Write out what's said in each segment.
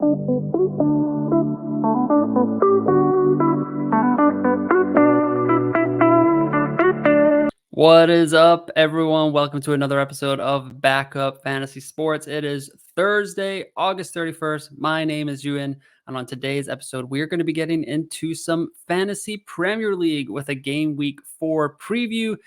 What is up, everyone? Welcome to another episode of Backup Fantasy Sports. It is Thursday, August 31st. My name is Ewan, and on today's episode, we're going to be getting into some Fantasy Premier League with a Game Week 4 preview.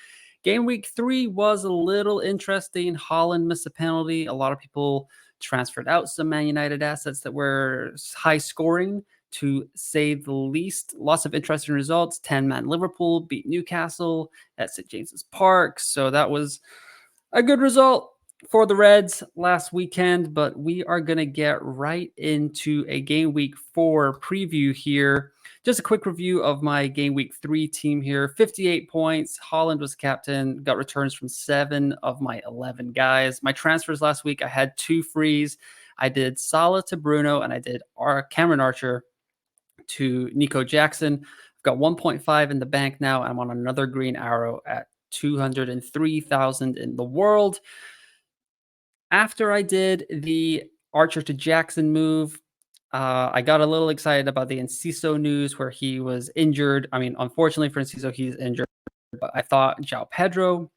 Game Week 3 was a little interesting. Haaland missed a penalty. A lot of people transferred out some Man United assets that were high scoring, to say the least. Lots of interesting results. 10-man Liverpool beat Newcastle at St. James's Park. So that was a good result for the Reds last weekend. But we are going to get right into a Game Week 4 preview here. Just a quick review of my Game Week 3 team here. 58 points. Haaland was captain. Got returns from 7 of my 11 guys. My transfers last week, I had 2 frees. I did Salah to Bruno, and I did Cameron Archer to Nico Jackson. I've got 1.5 in the bank now. I'm on another green arrow at 203,000 in the world. After I did the Archer to Jackson move, I got a little excited about the Enciso news where he was injured. I mean, unfortunately for Enciso, he's injured, but I thought João Pedro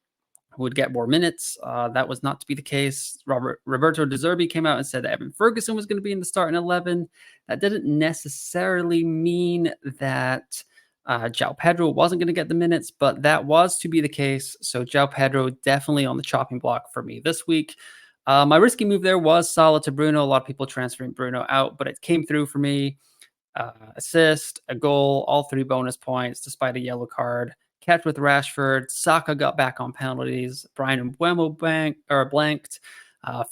would get more minutes. That was not to be the case. Roberto De Zerbi came out and said that Evan Ferguson was going to be in the starting 11. That didn't necessarily mean that João Pedro wasn't going to get the minutes, but that was to be the case. So João Pedro definitely on the chopping block for me this week. My risky move there was Salah to Bruno. A lot of people transferring Bruno out, but it came through for me. Assist, a goal, all 3 bonus points despite a yellow card. Catch with Rashford. Saka got back on penalties. Brian Mbeumo blanked.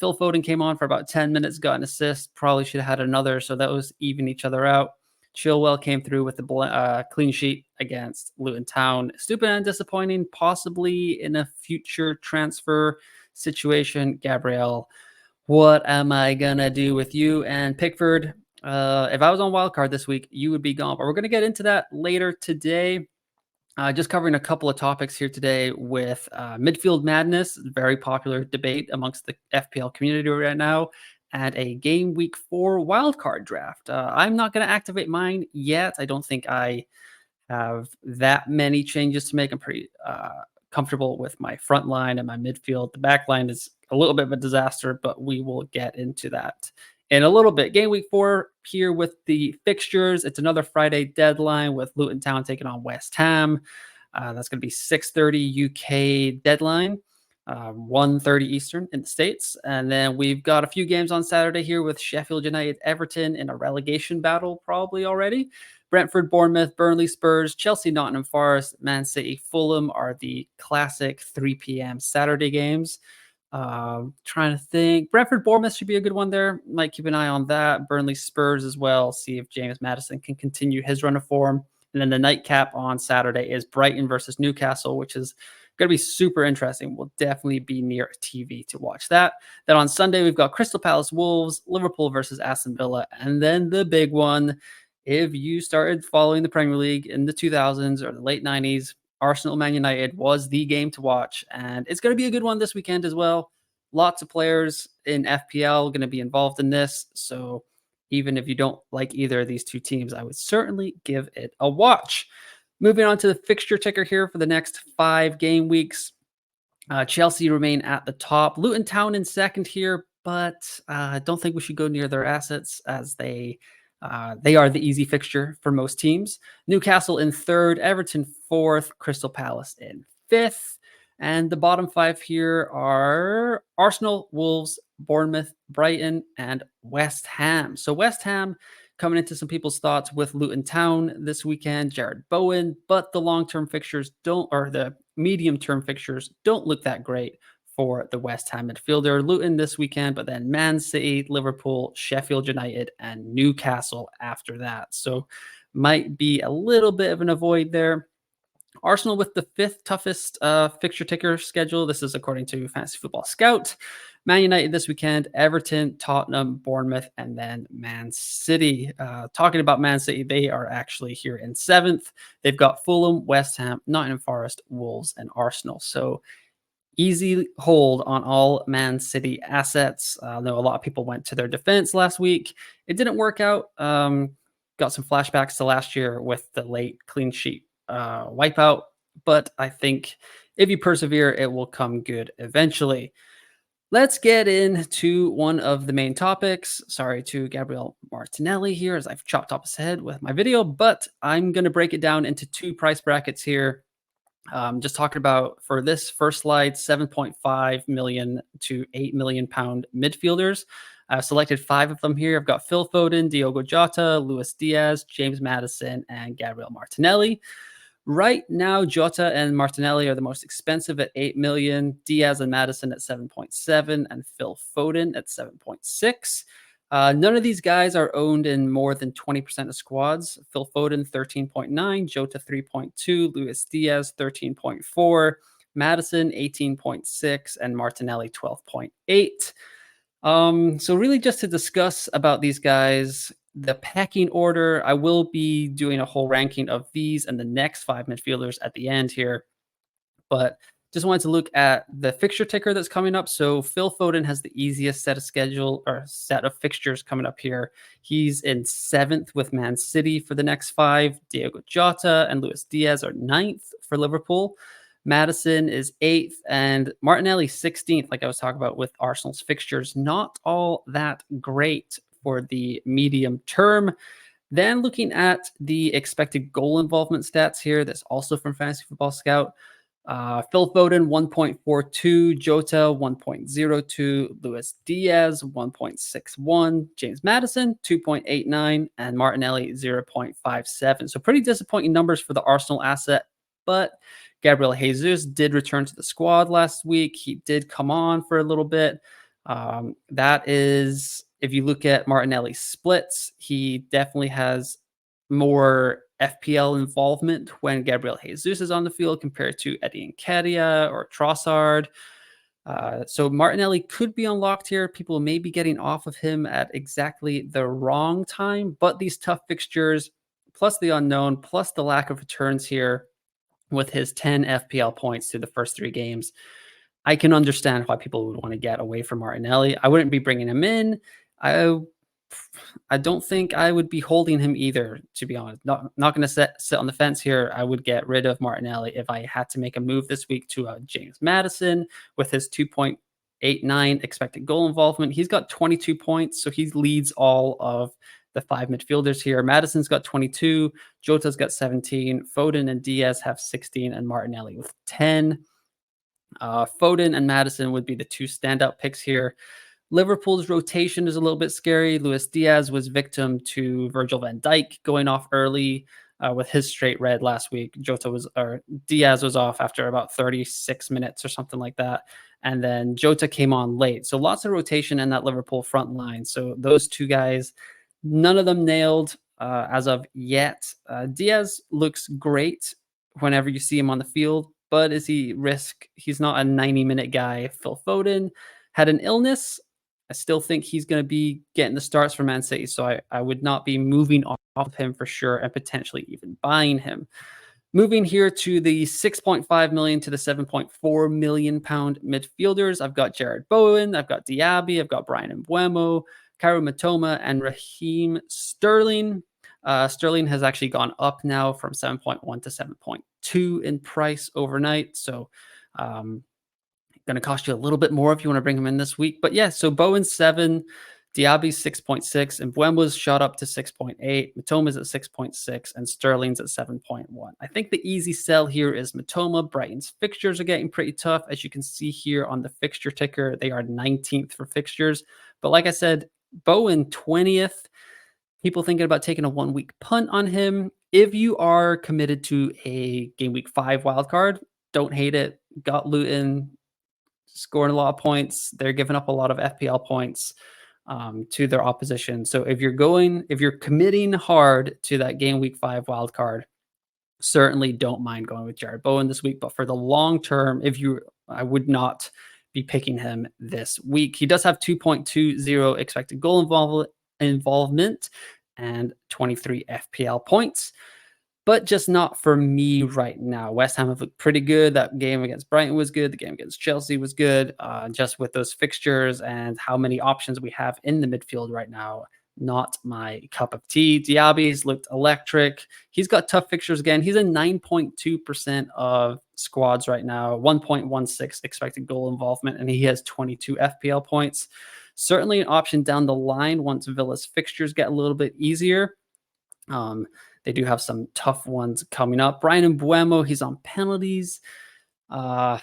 Phil Foden came on for about 10 minutes, got an assist. Probably should have had another, so that was even each other out. Chilwell came through with the clean sheet against Luton Town. Stupid and disappointing, possibly in a future transfer situation. Gabriel, what am I going to do with you? And Pickford, if I was on wildcard this week, you would be gone. But we're going to get into that later today. Just covering a couple of topics here today with Midfield Madness, very popular debate amongst the FPL community right now, and a Game Week 4 wildcard draft. I'm not going to activate mine yet. I don't think I have that many changes to make. I'm pretty comfortable with my front line and my midfield. The back line is a little bit of a disaster, but we will get into that in a little bit. Game Week 4 here with the fixtures. It's another Friday deadline with Luton Town taking on West Ham. That's going to be 6:30 UK deadline, 1:30 Eastern in the States. And then we've got a few games on Saturday here with Sheffield United, Everton in a relegation battle probably already. Brentford, Bournemouth, Burnley, Spurs, Chelsea, Nottingham Forest, Man City, Fulham are the classic 3 p.m. Saturday games. Trying to think. Brentford, Bournemouth should be a good one there. Might keep an eye on that. Burnley, Spurs as well. See if James Maddison can continue his run of form. And then the nightcap on Saturday is Brighton versus Newcastle, which is going to be super interesting. We'll definitely be near a TV to watch that. Then on Sunday, we've got Crystal Palace, Wolves, Liverpool versus Aston Villa. And then the big one, if you started following the Premier League in the 2000s or the late 90s, Arsenal Man United was the game to watch, and it's going to be a good one this weekend as well. Lots of players in FPL going to be involved in this, so even if you don't like either of these two teams, I would certainly give it a watch. Moving on to the fixture ticker here for the next 5 game weeks. Chelsea remain at the top. Luton Town in second here, but I don't think we should go near their assets as they are the easy fixture for most teams. Newcastle in third, Everton fourth, Crystal Palace in fifth. And the bottom 5 here are Arsenal, Wolves, Bournemouth, Brighton, and West Ham. So West Ham coming into some people's thoughts with Luton Town this weekend, Jared Bowen, but the long-term fixtures the medium-term fixtures don't look that great for the West Ham midfielder. Luton this weekend, but then Man City, Liverpool, Sheffield United, and Newcastle after that. So might be a little bit of an avoid there. Arsenal with the 5th toughest fixture ticker schedule. This is according to Fantasy Football Scout. Man United this weekend, Everton, Tottenham, Bournemouth, and then Man City. Talking about Man City, they are actually here in 7th. They've got Fulham, West Ham, Nottingham Forest, Wolves, and Arsenal. So easy hold on all Man City assets. I know a lot of people went to their defense last week It didn't work out. Got some flashbacks to last year with the late clean sheet wipeout, but I think if you persevere, it will come good eventually. Let's get into one of the main topics. Sorry to Gabriel Martinelli here as I've chopped off his head with my video, but I'm going to break it down into two price brackets here. Just talking about for this first slide, 7.5 million to 8 million pound midfielders. I've selected five of them here. I've got Phil Foden, Diogo Jota, Luis Diaz, James Madison, and Gabriel Martinelli. Right now, Jota and Martinelli are the most expensive at 8 million, Diaz and Madison at 7.7, and Phil Foden at 7.6. None of these guys are owned in more than 20% of squads. Phil Foden 13.9, Jota 3.2, Luis Diaz 13.4, Madison 18.6, and Martinelli 12.8. So really just to discuss about these guys, the pecking order, I will be doing a whole ranking of these and the next five midfielders at the end here. But just wanted to look at the fixture ticker that's coming up. So Phil Foden has the easiest set of fixtures coming up here. He's in seventh with Man City for the next five. Diogo Jota and Luis Diaz are ninth for Liverpool. Madison is eighth and Martinelli 16th, like I was talking about with Arsenal's fixtures. Not all that great for the medium term. Then looking at the expected goal involvement stats here, that's also from Fantasy Football Scout. Phil Foden 1.42, Jota 1.02, Luis Diaz 1.61, James Madison 2.89, and Martinelli 0.57. So pretty disappointing numbers for the Arsenal asset, but Gabriel Jesus did return to the squad last week. He did come on for a little bit. That is, if you look at Martinelli's splits, he definitely has more FPL involvement when Gabriel Jesus is on the field compared to Eddie Nketiah or Trossard. So Martinelli could be unlocked here. People may be getting off of him at exactly the wrong time, but these tough fixtures, plus the unknown, plus the lack of returns here with his 10 FPL points through the first three games, I can understand why people would want to get away from Martinelli. I wouldn't be bringing him in. I don't think I would be holding him either, to be honest. Not going to sit on the fence here. I would get rid of Martinelli if I had to make a move this week to James Madison with his 2.89 expected goal involvement. He's got 22 points, so he leads all of the five midfielders here. Madison's got 22, Jota's got 17, Foden and Diaz have 16, and Martinelli with 10. Foden and Madison would be the two standout picks here. Liverpool's rotation is a little bit scary. Luis Diaz was victim to Virgil van Dijk going off early with his straight red last week. Diaz was off after about 36 minutes or something like that. And then Jota came on late. So lots of rotation in that Liverpool front line. So those two guys, none of them nailed as of yet. Diaz looks great whenever you see him on the field, but is he risk? He's not a 90-minute guy. Phil Foden had an illness. I still think he's going to be getting the starts for Man City, so I would not be moving off of him for sure and potentially even buying him. Moving here to the 6.5 million to the 7.4 million pound midfielders, I've got Jared Bowen, I've got Diaby, I've got Brian Mbeumo, Kaoru Mitoma, and Raheem Sterling. Sterling has actually gone up now from 7.1 to 7.2 in price overnight, so going to cost you a little bit more if you want to bring him in this week. But yeah, so Bowen's 7, Diaby's 6.6, and Mbeumo's shot up to 6.8. Mitoma's at 6.6, and Sterling's at 7.1. I think the easy sell here is Mitoma. Brighton's fixtures are getting pretty tough. As you can see here on the fixture ticker, they are 19th for fixtures. But like I said, Bowen 20th. People thinking about taking a 1 week punt on him. If you are committed to a game week 5 wildcard, don't hate it. Got Luton scoring a lot of points. They're giving up a lot of FPL points to their opposition. So if you're committing hard to that game week 5 wild card, certainly don't mind going with Jared Bowen this week. But for the long term, I would not be picking him this week. He does have 2.20 expected goal involvement and 23 FPL points, but just not for me right now. West Ham have looked pretty good. That game against Brighton was good. The game against Chelsea was good. Just with those fixtures and how many options we have in the midfield right now, not my cup of tea. Diaby's looked electric. He's got tough fixtures again. He's in 9.2% of squads right now, 1.16 expected goal involvement, and he has 22 FPL points. Certainly an option down the line once Villa's fixtures get a little bit easier. They do have some tough ones coming up. Brian Mbuemo, he's on penalties. But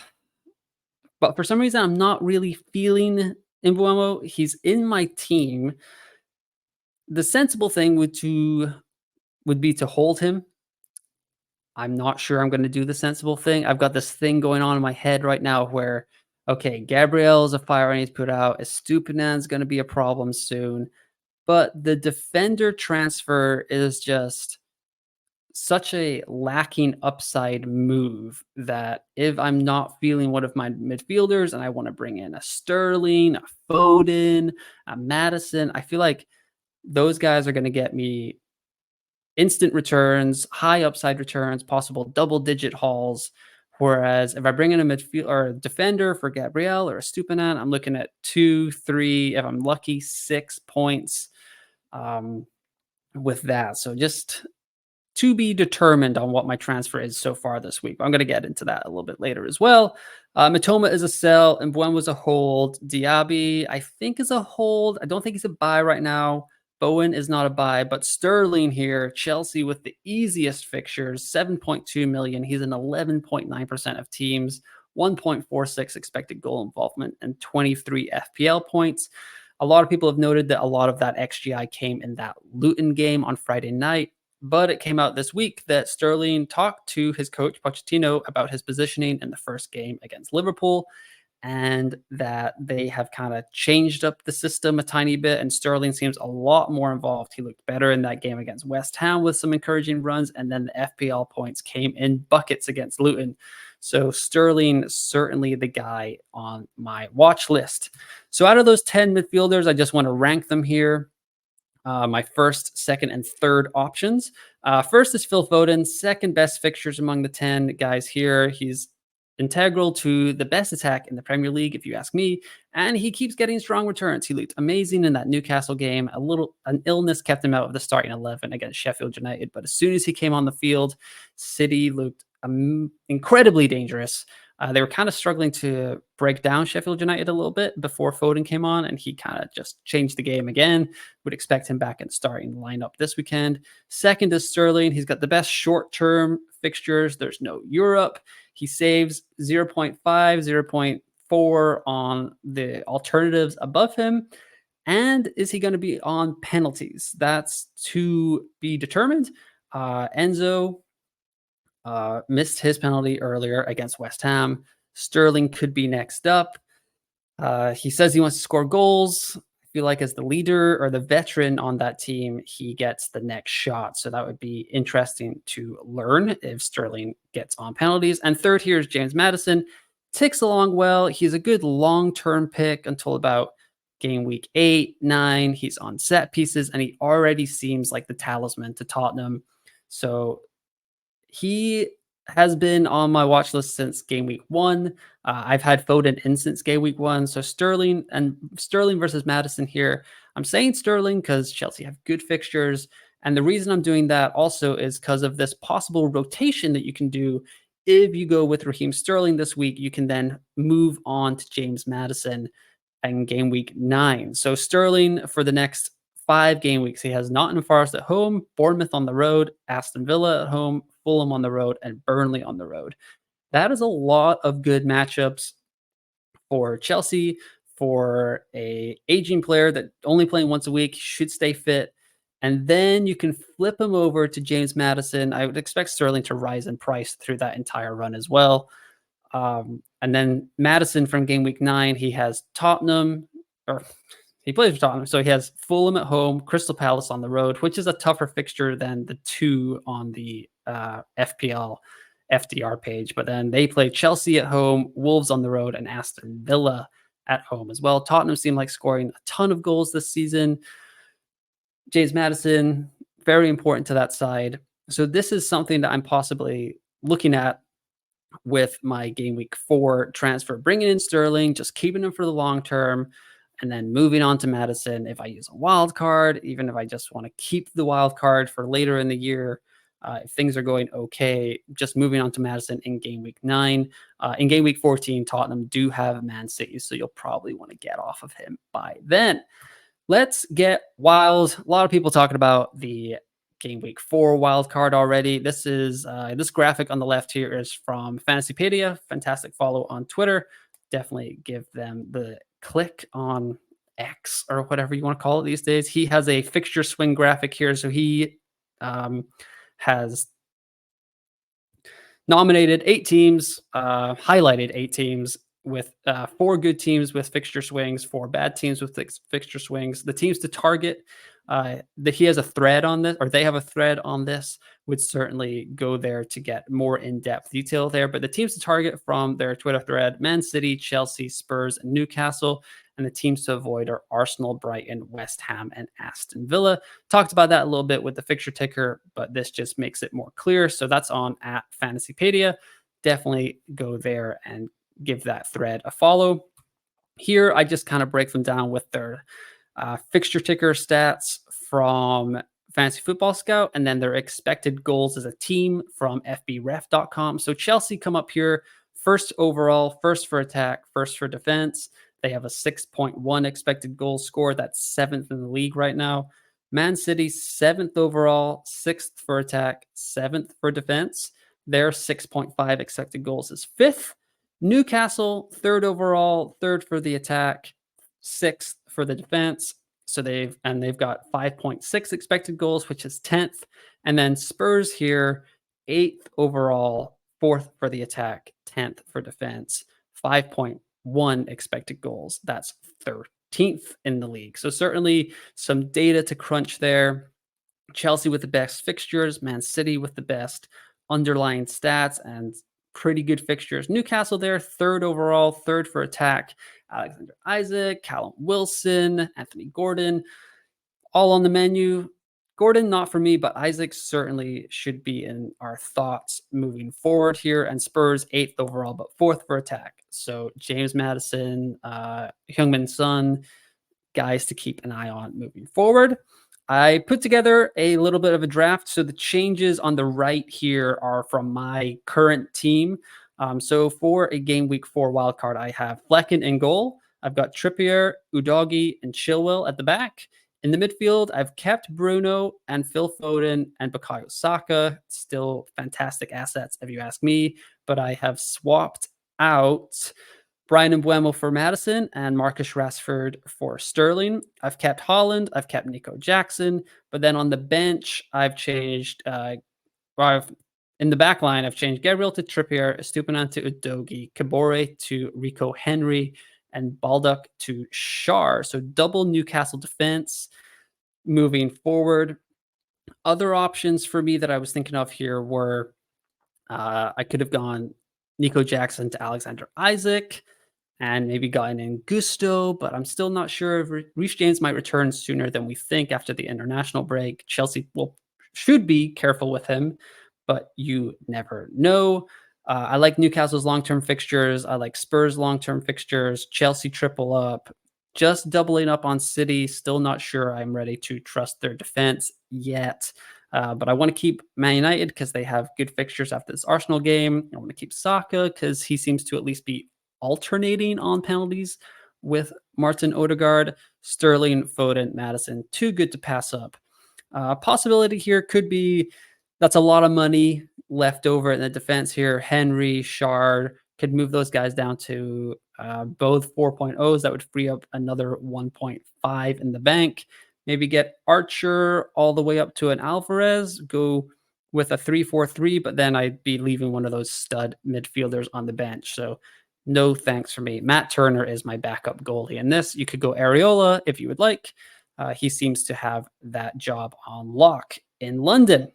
for some reason, I'm not really feeling Mbuemo. He's in my team. The sensible thing would be to hold him. I'm not sure I'm going to do the sensible thing. I've got this thing going on in my head right now where, okay, Gabriel's a fire I need to put out. Estupinan's going to be a problem soon. But the defender transfer is just such a lacking upside move that if I'm not feeling one of my midfielders and I want to bring in a Sterling, a Foden, a Madison, I feel like those guys are going to get me instant returns, high upside returns, possible double-digit hauls. Whereas if I bring in a midfield or a defender for Gabriel or a Stupinan, I'm looking at 2, 3, if I'm lucky, 6 points with that. So just to be determined on what my transfer is so far this week. I'm going to get into that a little bit later as well. Matoma is a sell, and Buen was a hold. Diaby, I think, is a hold. I don't think he's a buy right now. Bowen is not a buy, but Sterling here, Chelsea with the easiest fixtures, 7.2 million. He's in 11.9% of teams, 1.46 expected goal involvement, and 23 FPL points. A lot of people have noted that a lot of that XGI came in that Luton game on Friday night. But it came out this week that Sterling talked to his coach, Pochettino, about his positioning in the first game against Liverpool, and that they have kind of changed up the system a tiny bit, and Sterling seems a lot more involved. He looked better in that game against West Ham with some encouraging runs, and then the FPL points came in buckets against Luton. So Sterling, certainly the guy on my watch list. So out of those 10 midfielders, I just want to rank them here. My first, second, and third options. First is Phil Foden, second best fixtures among the 10 guys here. He's integral to the best attack in the Premier League, if you ask me, and he keeps getting strong returns. He looked amazing in that Newcastle game. An illness kept him out of the starting 11 against Sheffield United, but as soon as he came on the field, City looked incredibly dangerous. They were kind of struggling to break down Sheffield United a little bit before Foden came on, and he kind of just changed the game again. Would expect him back in starting lineup this weekend. Second is Sterling. He's got the best short-term fixtures. There's no Europe. He saves 0.5, 0.4 on the alternatives above him. And is he going to be on penalties? That's to be determined. Enzo missed his penalty earlier against West Ham. Sterling could be next up. He says he wants to score goals. I feel like as the leader or the veteran on that team, he gets the next shot. So that would be interesting to learn if Sterling gets on penalties. And third here is James Madison. Ticks along well. He's a good long-term pick until about game week 8, 9. He's on set pieces, and he already seems like the talisman to Tottenham. So he has been on my watch list since game week 1. I've had Foden in since game week 1. So Sterling versus Madison here. I'm saying Sterling because Chelsea have good fixtures. And the reason I'm doing that also is because of this possible rotation that you can do. If you go with Raheem Sterling this week, you can then move on to James Madison in game week 9. So Sterling for the next 5 game weeks, he has Nottingham Forest at home, Bournemouth on the road, Aston Villa at home, Fulham on the road, and Burnley on the road. That is a lot of good matchups for Chelsea, for a aging player that only playing once a week, should stay fit. And then you can flip him over to James Madison. I would expect Sterling to rise in price through that entire run as well. And then Madison from game week 9, he has Tottenham, or he plays for Tottenham. So he has Fulham at home, Crystal Palace on the road, which is a tougher fixture than the 2 on the FPL FDR page. But then they play Chelsea at home, Wolves on the road, and Aston Villa at home as well. Tottenham seem like scoring a ton of goals this season. James Madison, very important to that side. So this is something that I'm possibly looking at with my game week 4 transfer, bringing in Sterling, just keeping him for the long term. And then moving on to Madison, if I use a wild card, even if I just want to keep the wild card for later in the year, if things are going okay, just moving on to Madison in game week 9. In game week 14, Tottenham do have Man City, so you'll probably want to get off of him by then. Let's get wild. A lot of people talking about the game week 4 wild card already. This is this graphic on the left here is from Fantasypedia. Fantastic follow on Twitter. Definitely give them the click on X or whatever you want to call it these days. He has a fixture swing graphic here, so he has nominated 8 teams, highlighted 8 teams with 4 good teams with fixture swings, 4 bad teams with fixture swings. The teams to target, he has a thread on this, or they have a thread on this, would certainly go there to get more in-depth detail there. But the teams to target from their Twitter thread: Man City, Chelsea, Spurs, and Newcastle. And the teams to avoid are Arsenal, Brighton, West Ham, and Aston Villa. Talked about that a little bit with the fixture ticker, but this just makes it more clear. So that's on at Fantasypedia. Definitely go there and give that thread a follow. Here, I just kind of break them down with their fixture ticker stats from Fantasy Football Scout, and then their expected goals as a team from FBref.com. So Chelsea come up here first overall, first for attack, first for defense. They have a 6.1 expected goals score. That's 7th in the league right now. Man City, 7th overall, 6th for attack, 7th for defense. Their 6.5 expected goals is 5th. Newcastle, 3rd overall, 3rd for the attack, 6th for the defense. So they've got 5.6 expected goals, which is 10th. And then Spurs here, 8th overall, 4th for the attack, 10th for defense, 5.1 expected goals. That's 13th in the league. So certainly some data to crunch there. Chelsea with the best fixtures, Man City with the best underlying stats and pretty good fixtures. Newcastle there, 3rd overall, 3rd for attack. Alexander Isaac, Callum Wilson, Anthony Gordon, all on the menu. Gordon, not for me, but Isaac certainly should be in our thoughts moving forward here. And Spurs, 8th overall, but 4th for attack. So James Maddison, Heung-min Son, guys to keep an eye on moving forward. I put together a little bit of a draft. So the changes on the right here are from my current team. So for a game week 4 wildcard, I have Flecken in goal. I've got Trippier, Udogie, and Chilwell at the back. In the midfield, I've kept Bruno and Phil Foden and Bukayo Saka. Still fantastic assets, if you ask me. But I have swapped out Brian Mbeumo for Madison and Marcus Rashford for Sterling. I've kept Haaland. I've kept Nico Jackson. But then on the bench, I've changed... in the back line, I've changed Gabriel to Trippier, Estupinan to Udogie, Kabore to Rico Henry, and Baldock to Schär. So double Newcastle defense moving forward. Other options for me that I was thinking of here were I could have gone Nico Jackson to Alexander Isaac and maybe gotten in Gusto, but I'm still not sure if Reece James might return sooner than we think after the international break. Chelsea should be careful with him, but you never know. I like Newcastle's long-term fixtures. I like Spurs' long-term fixtures. Chelsea triple up. Just doubling up on City. Still not sure I'm ready to trust their defense yet. But I want to keep Man United because they have good fixtures after this Arsenal game. I want to keep Saka because he seems to at least be alternating on penalties with Martin Odegaard. Sterling, Foden, Madison, too good to pass up. Possibility here could be that's a lot of money left over in the defense here. Henry, Schär could move those guys down to both 4.0s. That would free up another 1.5 in the bank. Maybe get Archer all the way up to an Alvarez, go with a 3-4-3, but then I'd be leaving one of those stud midfielders on the bench. So no thanks for me. Matt Turner is my backup goalie in this. You could go Areola if you would like. He seems to have that job on lock in London.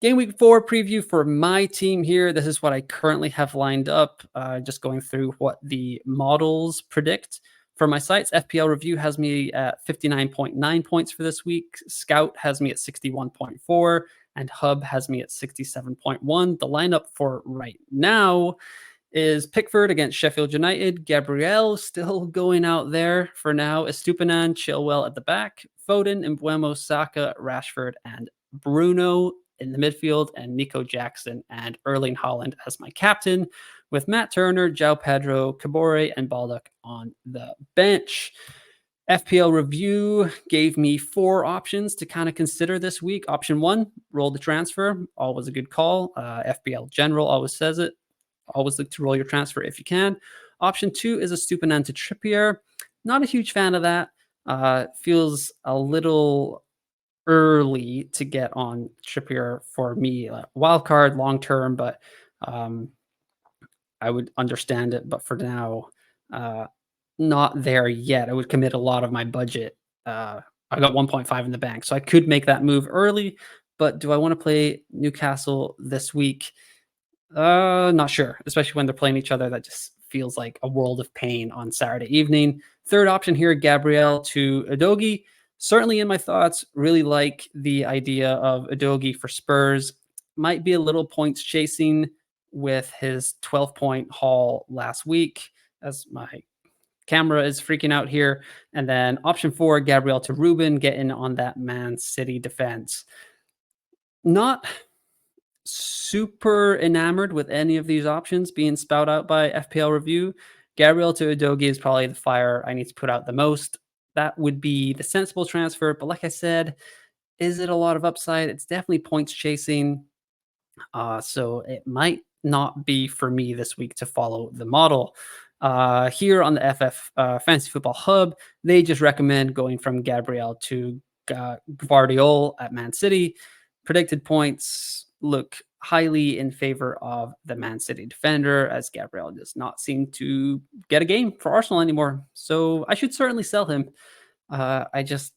Game week 4 preview for my team here. This is what I currently have lined up. Just going through what the models predict. For my sites, FPL Review has me at 59.9 points for this week. Scout has me at 61.4. And Hub has me at 67.1. The lineup for right now is Pickford against Sheffield United. Gabriel still going out there for now. Estupinan, Chilwell at the back. Foden, Mbeumo, Saka, Rashford, and Bruno in the midfield. And Nico Jackson and Erling Haaland as my captain, with Matt Turner, João Pedro, Kabore, and Baldock on the bench. FPL Review gave me 4 options to kind of consider this week. Option 1, roll the transfer. Always a good call. FPL General always says it. Always look to roll your transfer if you can. Option 2 is a Stupinan to Trippier. Not a huge fan of that. Feels a little early to get on Trippier for me. Wild card long term, but I would understand it. But for now, not there yet. I would commit a lot of my budget. I got 1.5 in the bank, so I could make that move early. But do I want to play Newcastle this week? Not sure, especially when they're playing each other. That just feels like a world of pain on Saturday evening. Third option here, Gabriel to Udogie. Certainly in my thoughts, really like the idea of Udogie for Spurs. Might be a little points chasing with his 12-point haul last week, as my camera is freaking out here. And then option 4, Gabriel to Ruben, getting on that Man City defense. Not super enamored with any of these options being spout out by FPL Review. Gabriel to Udogie is probably the fire I need to put out the most. That would be the sensible transfer. But like I said, is it a lot of upside? It's definitely points chasing. So it might not be for me this week to follow the model. Here on the FF Fantasy Football Hub, they just recommend going from Gabriel to Gvardiol at Man City. Predicted points look highly in favor of the Man City defender, as Gabriel does not seem to get a game for Arsenal anymore. So I should certainly sell him. I just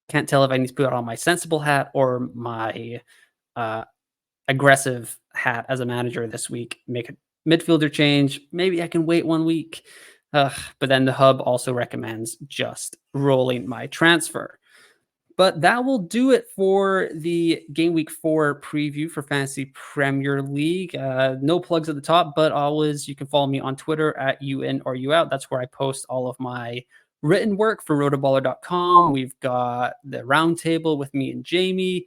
can't tell if I need to put on my sensible hat or my aggressive hat as a manager this week. Make a midfielder change. Maybe I can wait 1 week. But then the hub also recommends just rolling my transfer. But that will do it for the Game Week 4 preview for Fantasy Premier League. No plugs at the top, but always you can follow me on Twitter at UN or You Out. That's where I post all of my written work for rotoballer.com. We've got the roundtable with me and Jamie.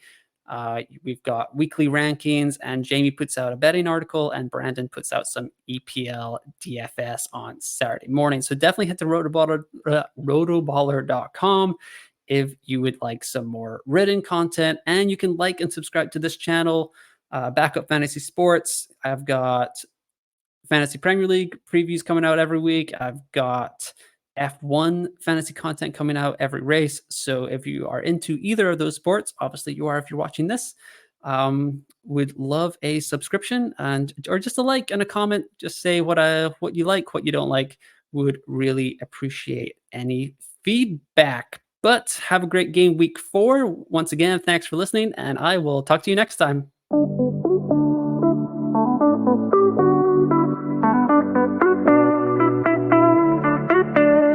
We've got weekly rankings, and Jamie puts out a betting article, and Brandon puts out some EPL DFS on Saturday morning. So definitely head to rotoballer.com if you would like some more written content, and you can like and subscribe to this channel. Backup Fantasy Sports. I've got Fantasy Premier League previews coming out every week. I've got F1 fantasy content coming out every race. So if you are into either of those sports, obviously you are if you're watching this, would love a subscription or just a like and a comment. Just say what you like, what you don't like. Would really appreciate any feedback. But have a great game week 4. Once again, thanks for listening, and I will talk to you next time.